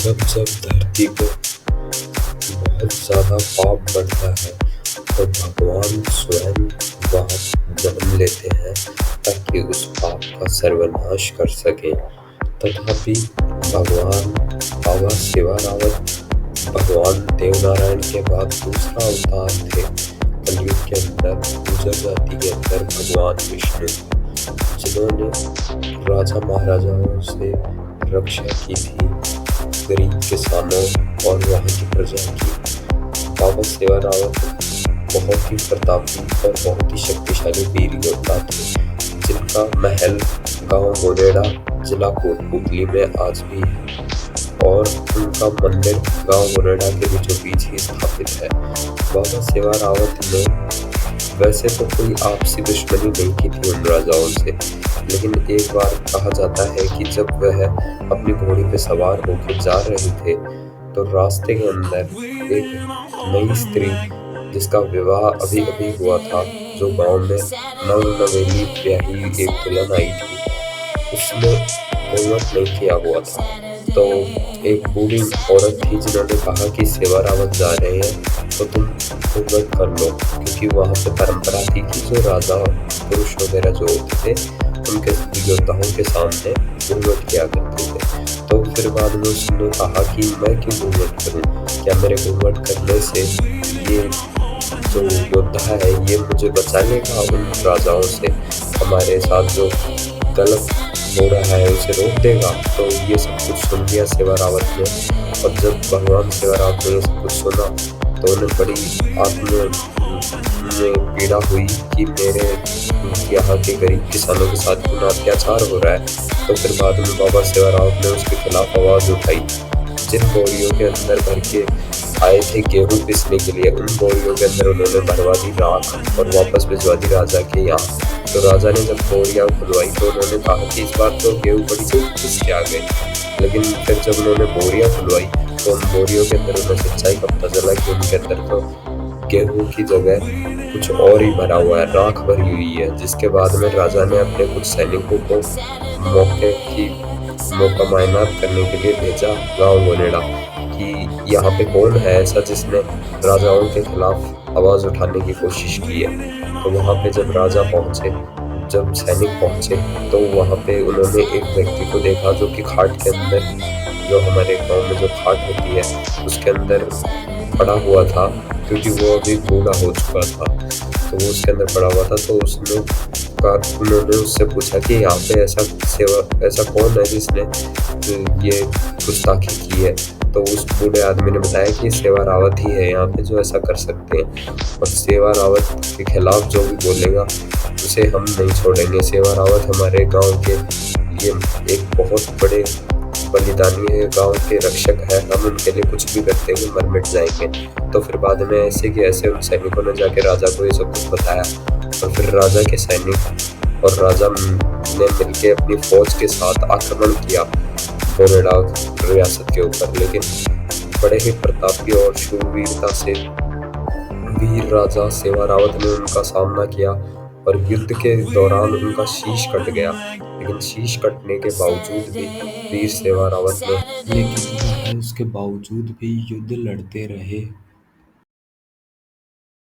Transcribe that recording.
जब जब धरती पे बहुत ज़्यादा पाप बढ़ता है तो भगवान स्वयं वहाँ जन्म लेते हैं ताकि उस पाप का सर्वनाश कर सकें। तथापि भगवान बाबा शिवा रावत भगवान देवनारायण के बाद दूसरा अवतार थे। कलयुग के अंदर गुजर जाति के अंदर भगवान विष्णु, जिन्होंने राजा महाराजाओं से रक्षा की थी, गरीब किसानों और वहाँ की प्रजा की। बाबा शिवा रावत बहुत ही प्रतापी और बहुत ही शक्तिशाली वीर योद्धा थे, जिनका महल गांव गोनेडा जिला कोटपुतली में आज भी है और उनका मंदिर गांव गोनेडा के बीचों बीच ही स्थापित है। बाबा शिवा रावत ने वैसे तो कोई आपसी दुश्मनी नहीं की थी उन राजाओं से, लेकिन एक बार कहा जाता है कि जब वह अपनी घोड़ी पे सवार होकर जा रहे थे तो रास्ते के अंदर एक नई स्त्री, जिसका विवाह अभी अभी हुआ था, जो गांव में नवेली ब्याही एक दुल्हन आई थी, उसने घूंघट नहीं किया हुआ था। तो एक बूढ़ी औरत थी जिन्होंने कहा कि शिवा रावत जा रहे हैं तो तुम घूंघट कर लो, क्योंकि वहाँ पे परंपरा थी कि जो राजा पुरुष वगैरह जो होते थे उनके योद्धाओं के सामने घूंघट किया करते थे। तो फिर बाद में उसने कहा कि मैं क्यों घूंघट करूँ, क्या मेरे घूंघट करने से ये जो योद्धा है ये मुझे बचा लेगा उन राजाओं से, हमारे साथ जो गलत हो रहा है उसे रोक देगा। तो ये सब कुछ सुन लिया शिवा रावत ने, और जब भगवान शिवा रावत ने ये सब कुछ सुना तो उन्हें बड़ी आत्म में पीड़ा हुई कि मेरे यहाँ के गरीब किसानों के साथ इतना अत्याचार हो रहा है। तो फिर बाद में बाबा शिवा रावत ने उसके खिलाफ आवाज़ उठाई। जिन बोरियों के अंदर भर के आए थे गेहूँ पिसने के लिए, उन बोरियों के अंदर उन्होंने भरवा दी राख और वापस भिजवा दी राजा के यहाँ। तो राजा ने जब बोरियाँ खुलवाई तो उन्होंने कहा कि इस बार तो गेहूँ बड़ी जल्द पिस के आ गए, लेकिन फिर जब उन्होंने बोरियाँ खुलवाई तो उन बोरियों के अंदर उन्हें सच्चाई का पता चला कि उनके अंदर तो गेहूँ की जगह कुछ और ही भरा हुआ है, राख भरी हुई है। जिसके बाद में राजा ने अपने कुछ सैनिकों को मौका मायनात करने के लिए भेजा गांव गोनेडा कि यहाँ पे कौन है ऐसा जिसने राजाओं के खिलाफ आवाज़ उठाने की कोशिश की है। तो वहाँ पे जब सैनिक पहुँचे तो वहाँ पे उन्होंने एक व्यक्ति को देखा जो कि खाट के अंदर, जो हमारे गांव में जो खाट होती है उसके अंदर पड़ा हुआ था, क्योंकि वो अभी बूढ़ा हो चुका था। तो वो उसके अंदर पड़ा हुआ था। तो उन्होंने उससे पूछा कि यहाँ पे ऐसा कौन है जिसने ये गुस्ताखी की है। तो उस बूढ़े आदमी ने बताया कि शिवा रावत ही है यहाँ पे जो ऐसा कर सकते हैं, और शिवा रावत के खिलाफ जो भी बोलेगा उसे हम नहीं छोड़ेंगे। शिवा रावत हमारे गांव के ये एक बहुत बड़े बलिदानी है, गांव के रक्षक है, हम उनके लिए कुछ भी करते हुए मर मिट जाएंगे। तो फिर बाद में ऐसे कि ऐसे उन सैनिकों ने जाके राजा को ये सब कुछ बताया, और फिर राजा के सैनिक और राजा ने मिलके अपनी फौज के साथ आक्रमण किया गोनेडा रियासत के ऊपर। लेकिन बड़े ही प्रतापी और शूरवीरता से वीर राजा शिवा रावत ने उनका सामना किया और युद्ध के दौरान उनका शीश कट गया। लेकिन शीश कटने के बावजूद भी वीर शिवा रावत ने उसके बावजूद भी युद्ध लड़ते रहे